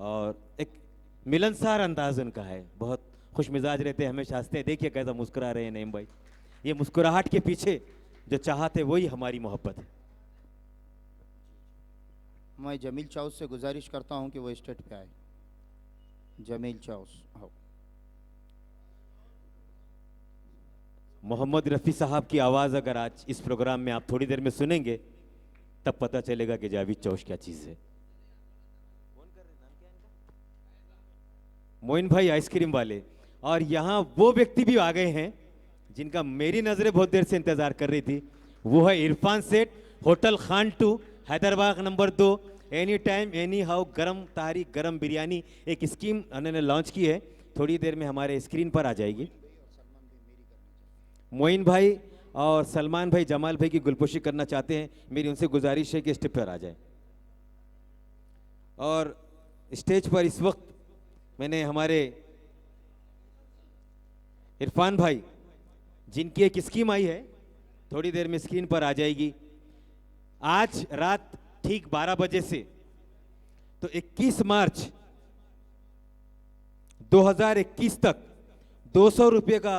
और एक मिलनसार अंदाज उनका है, बहुत खुश मिजाज रहते हैं, हमेशा हंसते हैं। देखिए कैसा मुस्कुरा रहे हैं नईम भाई। ये मुस्कुराहट के पीछे जो चाहत है वही हमारी मोहब्बत है। मैं जमील चाउस से गुजारिश करता हूं कि वो स्टेज पे आए। जमील चाउस आओ। मोहम्मद रफ़ी साहब की आवाज़ अगर आज इस प्रोग्राम में आप थोड़ी देर में सुनेंगे तब पता चलेगा कि जावेद चौश क्या चीज़ है। मोइन भाई आइसक्रीम वाले। और यहाँ वो व्यक्ति भी आ गए हैं जिनका मेरी नज़रें बहुत देर से इंतज़ार कर रही थी, वो है इरफान सेठ, hotel Khan 2, Hyderabad number 2। Any time any how गरम तारी गरम बिरयानी एक स्कीम उन्होंने लॉन्च की है, थोड़ी देर में हमारे स्क्रीन पर आ जाएगी। मोइन भाई और सलमान भाई जमाल भाई की गुलपोशी करना चाहते हैं, मेरी उनसे गुजारिश है कि स्टेज पर आ जाए। और स्टेज पर इस वक्त मैंने हमारे इरफान भाई जिनकी एक स्कीम आई है, थोड़ी देर में स्क्रीन पर आ जाएगी। आज रात ठीक 12 बजे से तो 21 मार्च 2021 तक 200 रुपये का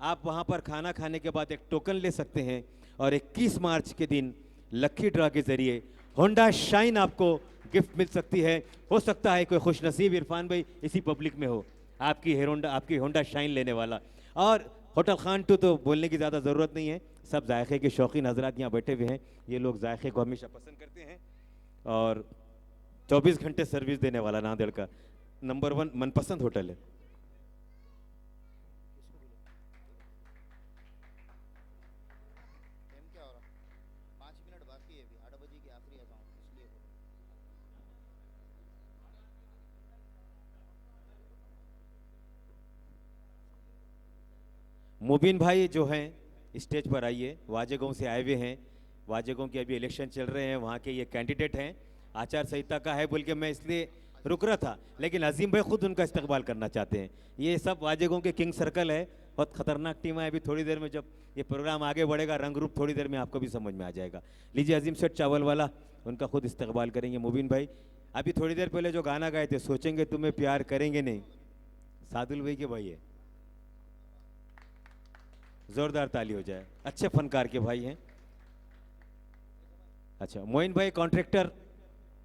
आप वहां पर खाना खाने के बाद एक टोकन ले सकते हैं। और 21 मार्च के दिन लकी ड्रॉ के जरिए होंडा शाइन आपको गिफ्ट मिल सकती है। हो सकता है कोई खुशनसीब इरफान भाई इसी पब्लिक में हो आपकी होंडा शाइन लेने वाला। और होटल खान 2 तो बोलने की ज़्यादा ज़रूरत नहीं है, सब जायके के शौकीन हजरात यहाँ बैठे हुए हैं, ये लोग जायके को हमेशा पसंद करते हैं। और 24 घंटे सर्विस देने वाला नांदेड़ का नंबर 1 मनपसंद होटल है। मुबीन भाई जो हैं स्टेज पर आइए, वाजेगांव से आए हुए हैं। वाजेगांव के अभी इलेक्शन चल रहे हैं, वहाँ के ये कैंडिडेट हैं। आचार संहिता का है बोल के मैं इसलिए रुक रहा था, लेकिन अजीम भाई खुद उनका इस्तकबाल करना चाहते हैं। ये सब वाजेगांव के किंग सर्कल है, बहुत खतरनाक टीम है। अभी थोड़ी देर में जब ये प्रोग्राम आगे बढ़ेगा रंग रूप थोड़ी देर में आपको भी समझ में आ जाएगा। लीजिए अजीम सेठ चावल वाला, उनका खुद इस्तकबाल करेंगे मुबीन भाई। अभी थोड़ी देर पहले जो गाना गाए थे, सोचेंगे तुम्हें प्यार करेंगे नहीं, सादुल भाई के भाई है, जोरदार ताली हो जाए, अच्छे फनकार के भाई हैं। अच्छा, मोइन भाई contractor,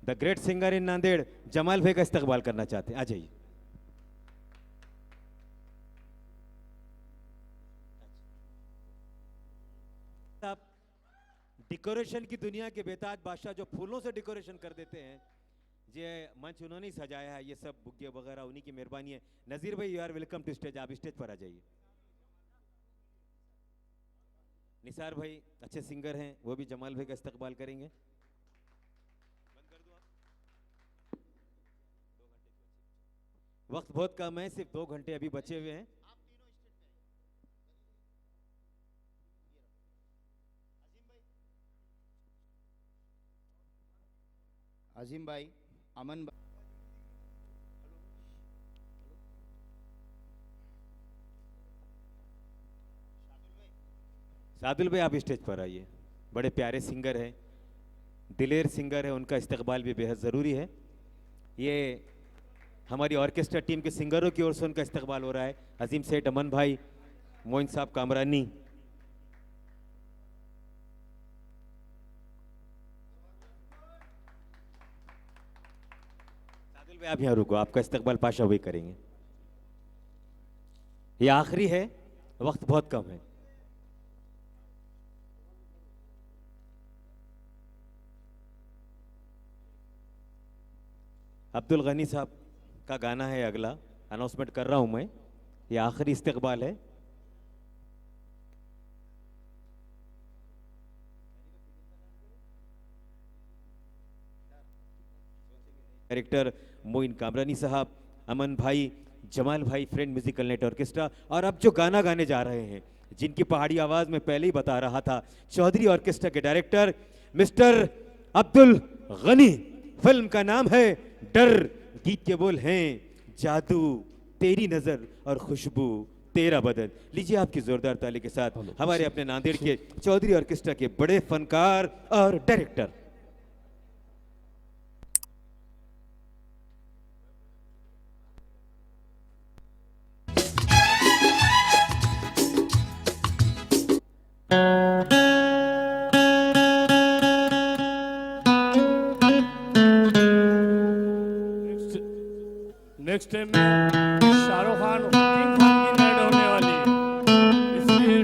the great singer in Nanded, Jamal भाई का इस्तकबाल करना चाहते हैं, आ जाइए। आप डेकोरेशन की दुनिया के बेताज बादशाह जो फूलों से डेकोरेशन कर देते हैं, ये मंच उन्होंने ही सजाया है, ये सब बुग्गे वगैरह उन्हीं की मेहरबानी है। नजीर भाई you are welcome to stage, आप स्टेज पर आ जाइए। निसार भाई अच्छे सिंगर हैं, वो भी जमाल भाई का इस्तकबाल करेंगे। बंद कर दो आप, 2 घंटे वक्त बहुत कम है, सिर्फ 2 घंटे अभी बचे हुए हैं। अजीम भाई, अमन भाई, सादुल भाई आप स्टेज पर आइए, बड़े प्यारे सिंगर हैं, दिलेर सिंगर है, उनका इस्तकबाल भी बेहद ज़रूरी है। ये हमारी ऑर्केस्ट्रा टीम के सिंगरों की ओर से उनका इस्तकबाल हो रहा है। अजीम सेठ, अमन भाई, मोइन साहब कामरानी। सादुल भाई आप यहाँ रुको, आपका इस्तकबाल पाशा भाई करेंगे। ये आखिरी है, वक्त बहुत कम है। अब्दुल गनी साहब का गाना है अगला, अनाउंसमेंट कर रहा हूं मैं, ये आखिरी इस्तकबाल है। डायरेक्टर मोइन कामरानी साहब, अमन भाई, जमाल भाई, फ्रेंड म्यूजिकल नेट ऑर्केस्ट्रा। और अब जो गाना गाने जा रहे हैं, जिनकी पहाड़ी आवाज में पहले ही बता रहा था, चौधरी ऑर्केस्ट्रा के director mister Abdul Ghani. Film का नाम है डर, गीत के बोल हैं जादू तेरी नजर और खुशबू तेरा बदन। लीजिए आपकी जोरदार ताली के साथ हमारे अपने नांदेड़ के चौधरी ऑर्केस्ट्रा के बड़े फनकार और डायरेक्टर। नेक्स्ट टाइम में शाहरुख खान किंग खान की नाइट होने वाली है, इसलिए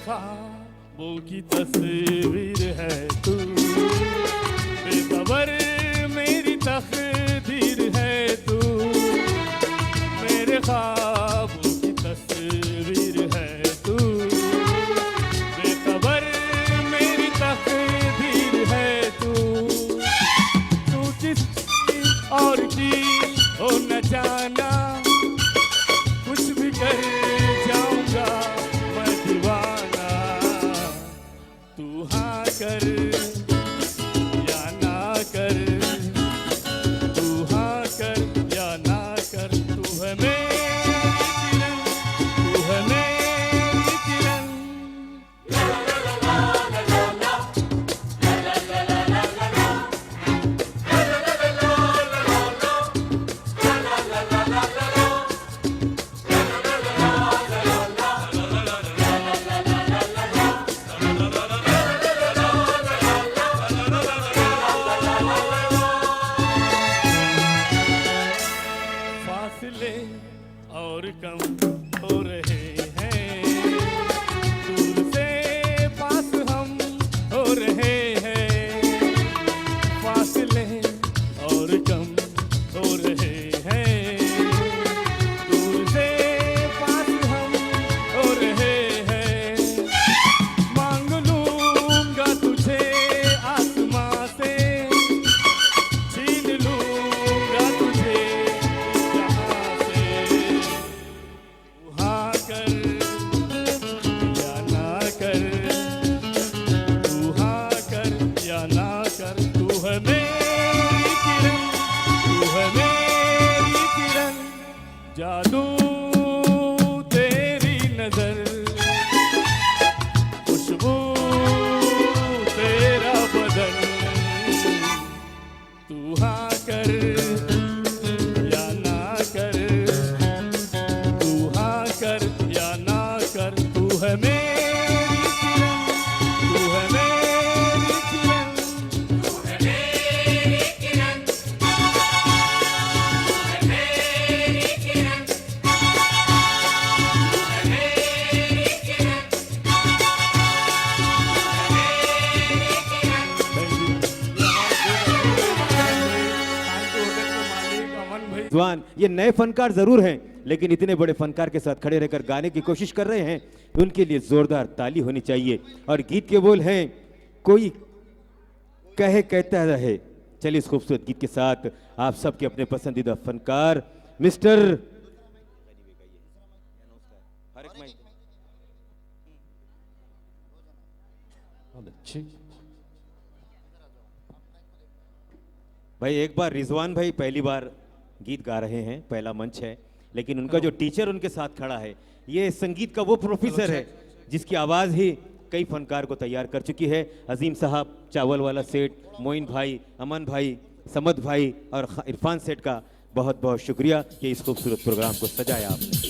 ख्वाबों की तस्वीर है तू, बेखबर मेरी तकदीर है तू, मेरे ख्वाबों की तस्वीर है तू, बेखबर मेरी तकदीर है तू, तू किसी और की हो न जाना, कुछ भी कर जाऊंगा मैं दीवाना, तू हाँ कर या ना कर, तू हाँ कर या ना कर, तू है मेरी किरण, तू है मेरी किरण। फासले और कम हो रहे हैं, दूर से पास हम हो रहे हैं, फासले और कम हो रहे हैं, दूर से पास हम हो रहे हैं, मांग लूंगा तुझे आसमां से, छीन लूंगा तुझे जहां से, तू हाँ कर या ना कर, तू हाँ कर या ना कर, तू है मेरी किरण, तू है मेरी किरण, जादू तेरी नजर, खुशबू तेरा बदन, तू हाँ कर या ना कर, तू हाँ कर या ना कर, तू है मेरी किरण, तू है मेरी किरण, तू है मेरी किरण, तू है मेरी किरण, तू है मेरी किरण, जवान ये नए फनकार जरूर हैं, लेकिन इतने बड़े फनकार के साथ खड़े रहकर गाने की कोशिश कर रहे हैं, उनके लिए जोरदार ताली होनी चाहिए। और गीत के बोल हैं, कोई कहे कहता रहे। चलिए इस खूबसूरत गीत के साथ आप सबके अपने पसंदीदा फनकार मिस्टर भाई, एक बार रिजवान भाई पहली बार गीत गा रहे हैं, पहला मंच है, लेकिन उनका जो टीचर उनके साथ खड़ा है, ये संगीत का वो प्रोफेसर है जिसकी आवाज़ ही कई फनकार को तैयार कर चुकी है। अजीम साहब, चावल वाला सेठ, मोइन भाई, अमन भाई, समद भाई और इरफान सेठ का बहुत बहुत शुक्रिया कि इस खूबसूरत प्रोग्राम को सजाया आपने।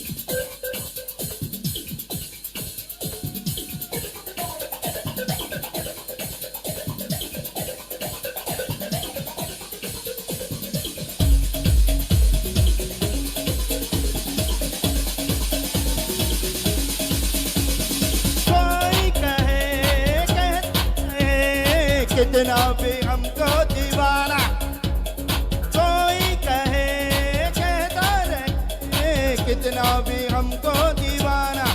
कितना भी हमको दीवाना, कोई कहे कहता रहे कितना भी हमको दीवाना,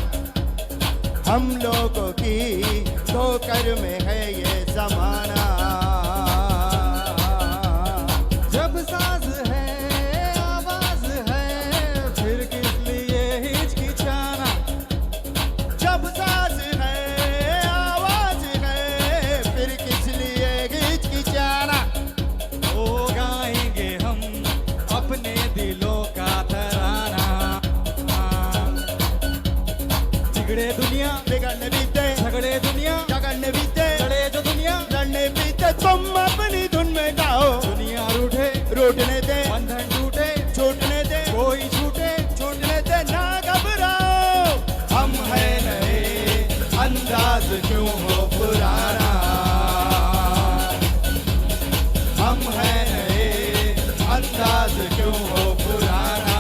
हम लोगों की ठोकर में है ये जमाना। जब साज है आवाज है फिर किस लिए हिचकिचाना, जब साज है आवाज है फिर किस लिए हिचकिचाना। ओ गाएंगे हम अपने दिलों का तराना, झगड़े दुनिया बिगड़ने बीते, झगड़े दुनिया झगड़ने बीते, लड़े जो दुनिया लड़ने बीते, तुम अपनी धुन में गाओ। दुनिया रूठे रूठने दे, बंधन टूटे छूटने दे, कोई छूटे छूटने दे, ना घबराओ हम है नए अंदाज क्यों हो पुराना, हम है नए अंदाज क्यों हो पुराना।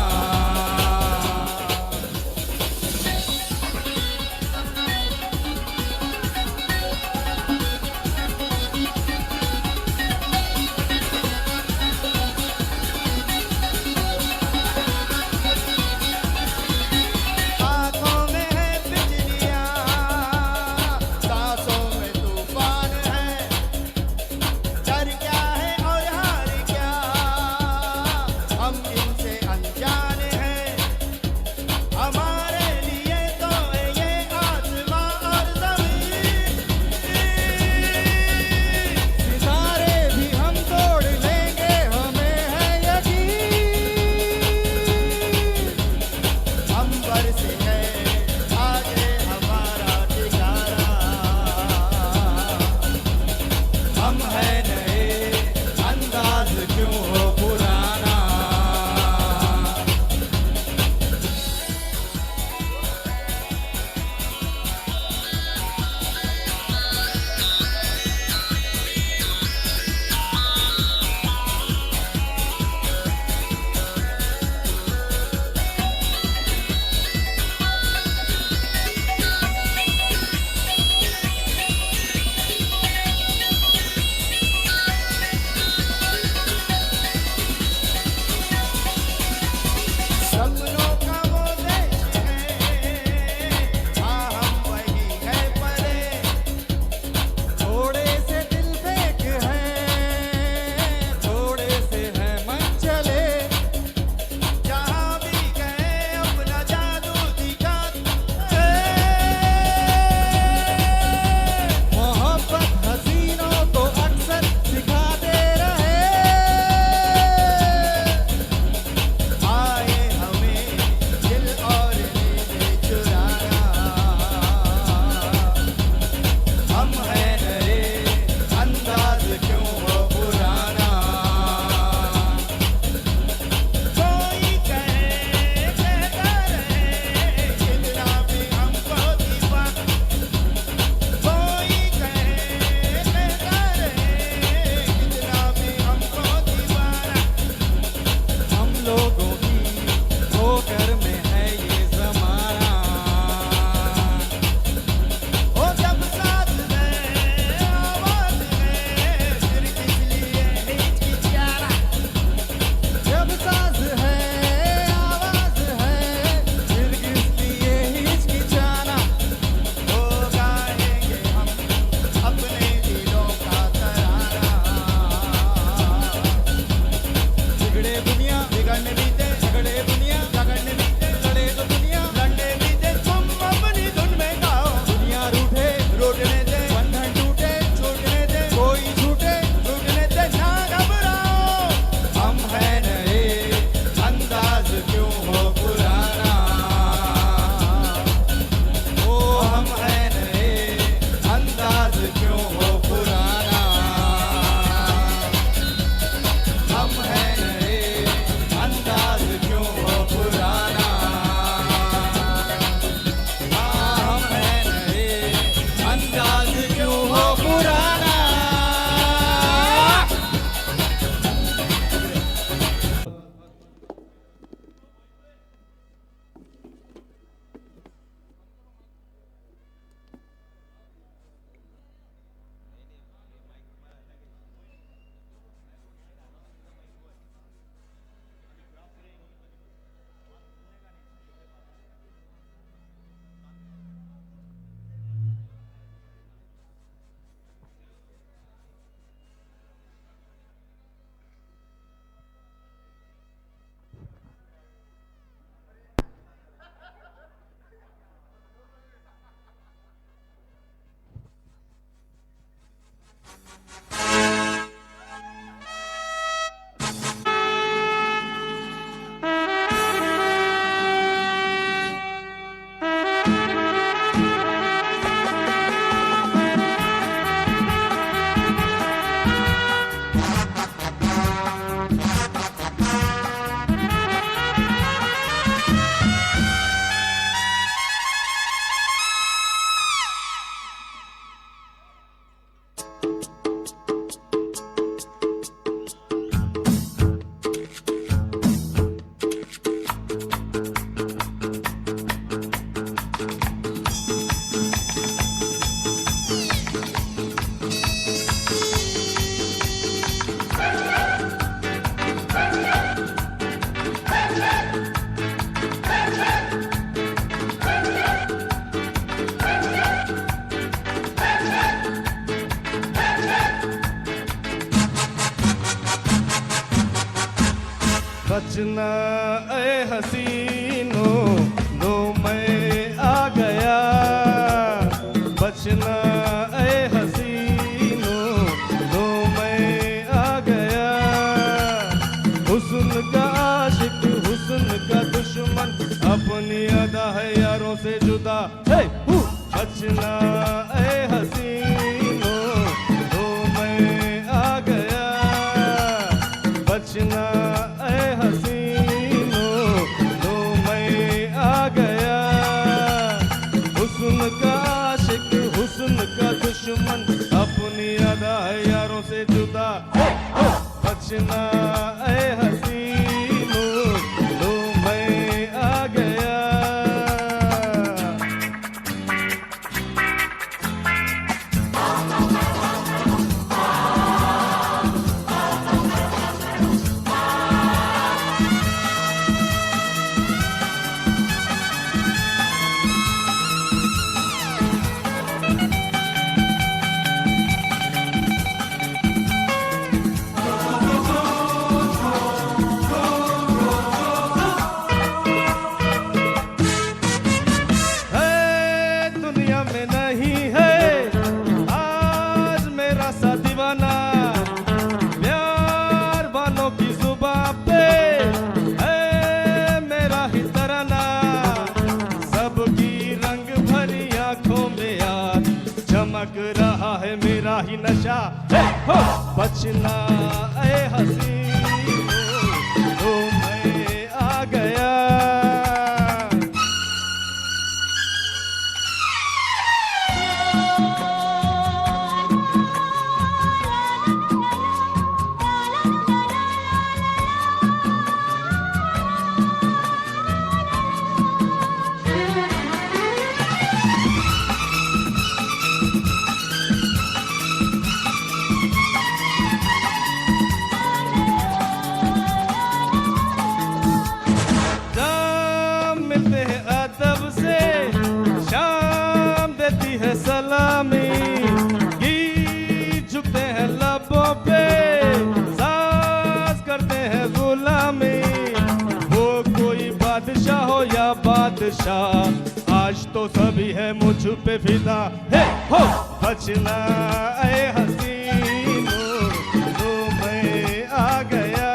बचना ए हसीनों लो मैं आ गया, बचना ए हसीनों लो मैं आ गया। हुस्न का आशिक हुस्न का दुश्मन अपनी अदा है यारों से जुदा। बचना ए हसीनों लो मैं आ गया, बचना ए हसीनों लो मैं आ गया। हुस्न का आशिक हुस्न का दुश्मन अपनी अदा है यारों से जुदा। बचना ए हसीनों लो मैं आ गया। चमक रहा है मेरा ही नशा। बचना ए हसीनों लो मैं आ गया। सलामी गीत झुकते हैं लबों पे, साज करते हैं गुलामी। वो कोई बादशाह हो या बादशाह, आज तो सभी है मुझ पे फिदा। बचना ए हसीनों लो मैं आ गया।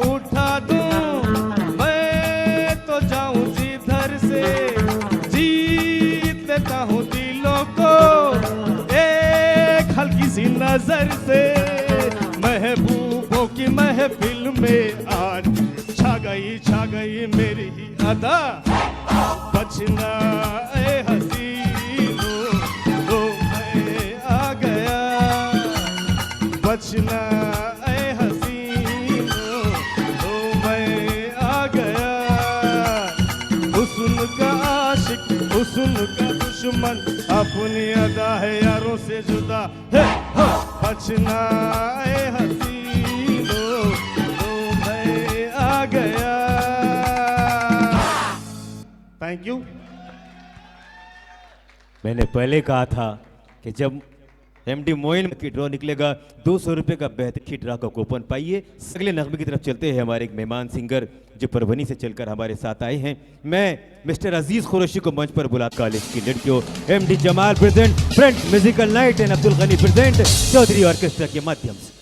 उठा दूं मैं तो जाऊं जिधर से, जीत लेता हूं दिलों को एक हल्की सी नजर से। महबूबों की महफिल में आज छा गई मेरी ही अदा। बचना ए हसीनों लो मैं आ गया, बचना ए हसीनों लो मैं आ गया। हुस्न का आशिक हुस्न का दुश्मन अपनी अदा है यारों से जुदा। बचना ए हसीनों लो मैं आ गया। Thank you. मैंने पहले कहा था कि जब एमडी मोइन की ड्रॉ निकलेगा 200 रुपये का बेहतरीन ड्रा का कूपन पाइए। अगले नगमे की तरफ चलते हैं। हमारे एक मेहमान सिंगर जो परभनी से चलकर हमारे साथ आए हैं, मैं मिस्टर अजीज खुरैशी को मंच पर बुला। कॉलेज की लड़कियों MD Jamal present front musical night and Abdul Ghani present Chaudhary orchestra के माध्यम से।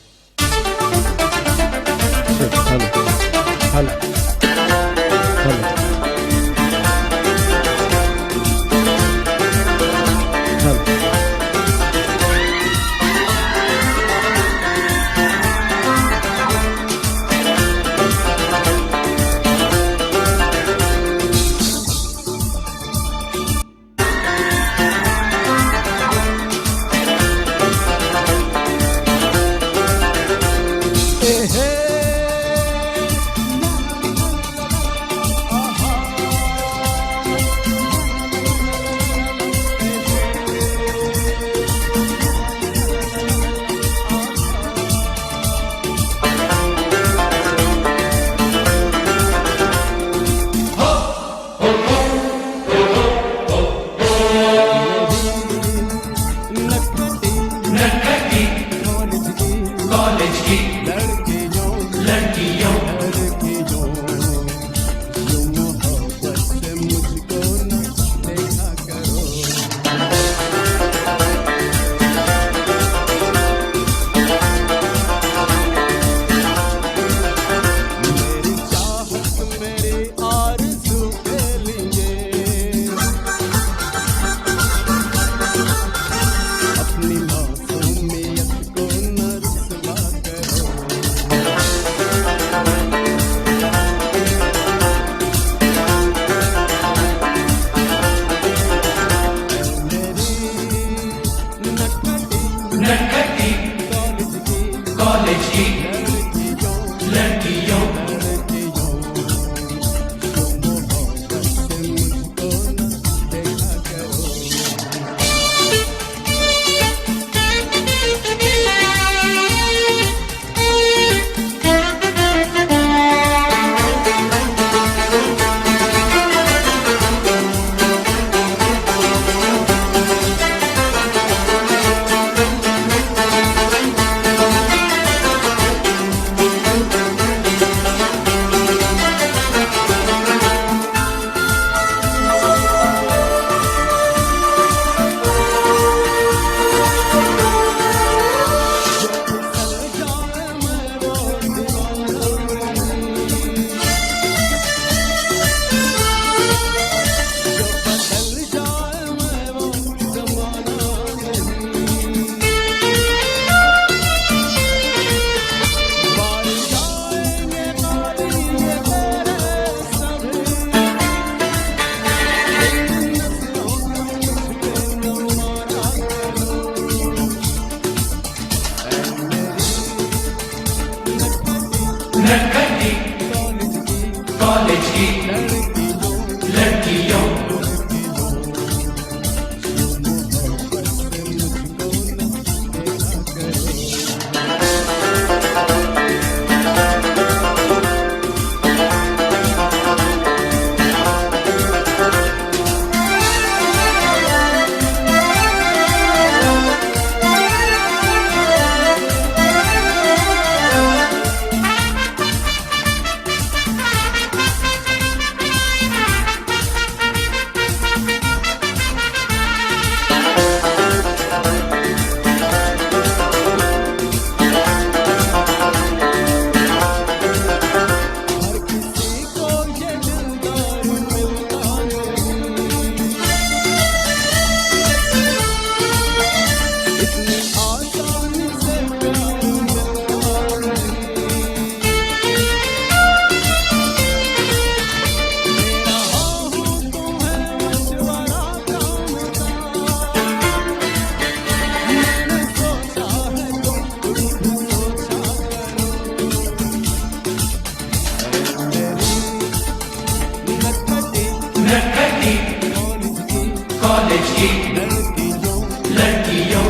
लड़कियों लड़कियों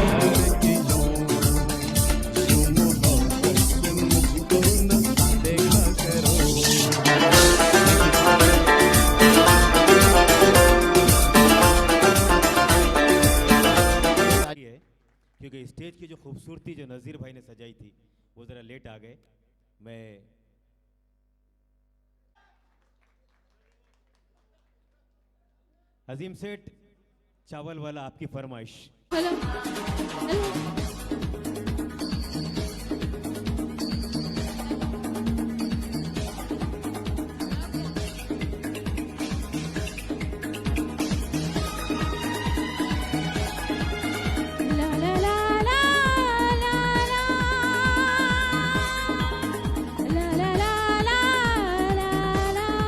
तुम मोहब्बत से मुझको न देखा करो। है क्योंकि स्टेज की जो खूबसूरती जो नज़ीर भाई ने सजाई थी वो ज़रा लेट आ गए। मैं अजीम सेठ चावल वाला आपकी फरमाइश। ला ला ला ला ला ला ला ला ला ला ला ला ला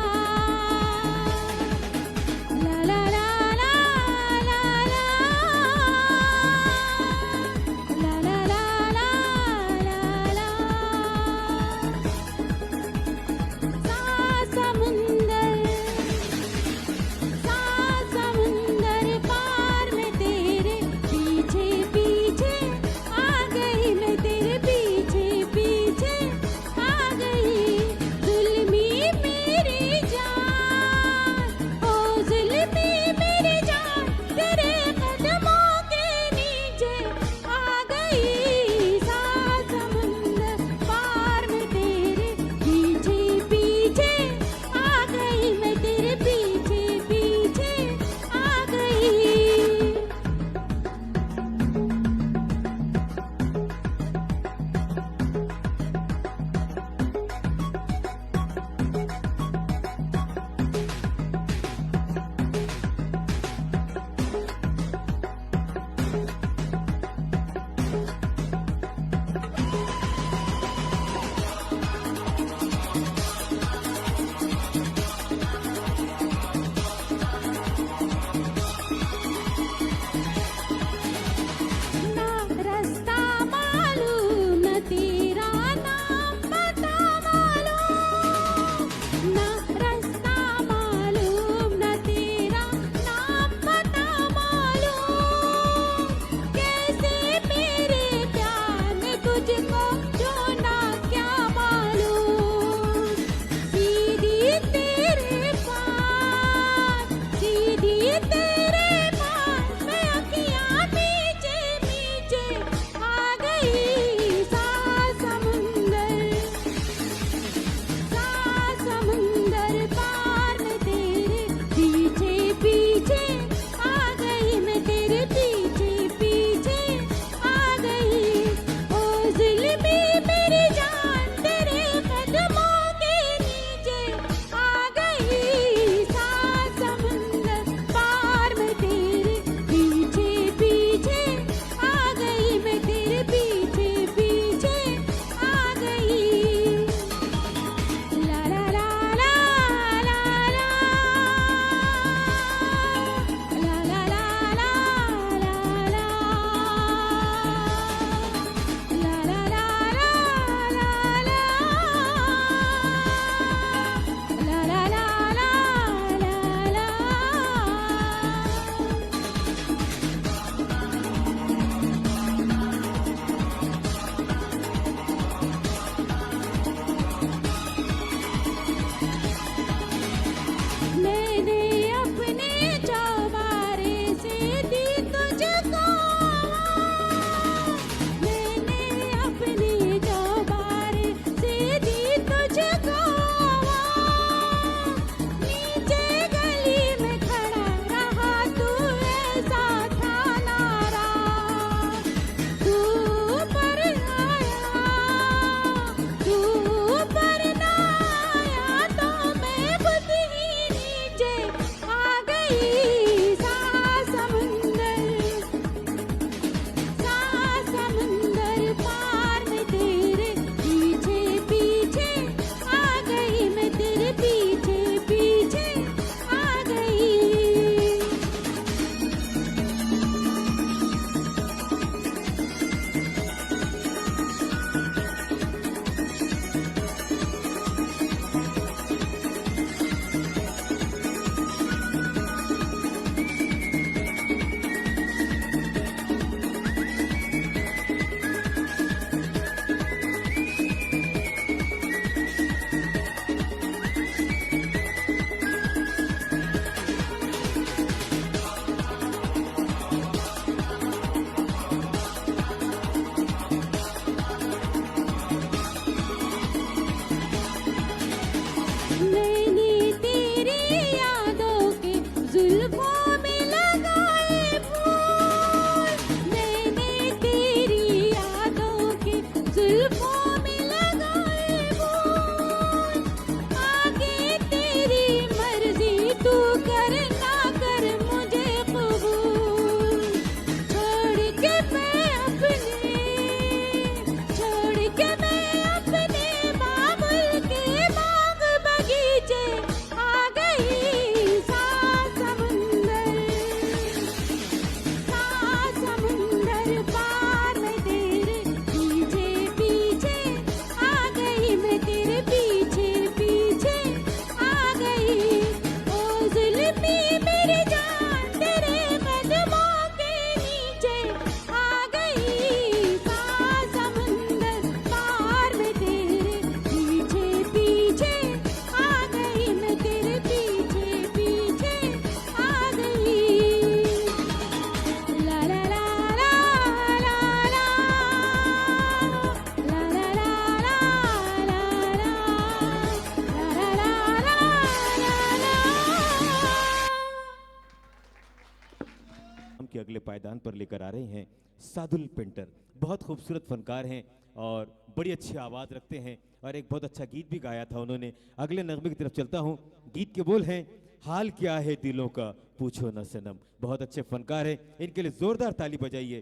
मैदान पर लेकर आ रहे हैं सादुल पेंटर। बहुत खूबसूरत फनकार हैं और बड़ी अच्छी आवाज़ रखते हैं और एक बहुत अच्छा गीत भी गाया था उन्होंने। अगले नगमे की तरफ चलता हूँ। गीत के बोल हैं, हाल क्या है दिलों का पूछो न सनम। बहुत अच्छे फनकार हैं, इनके लिए जोरदार ताली बजाइए।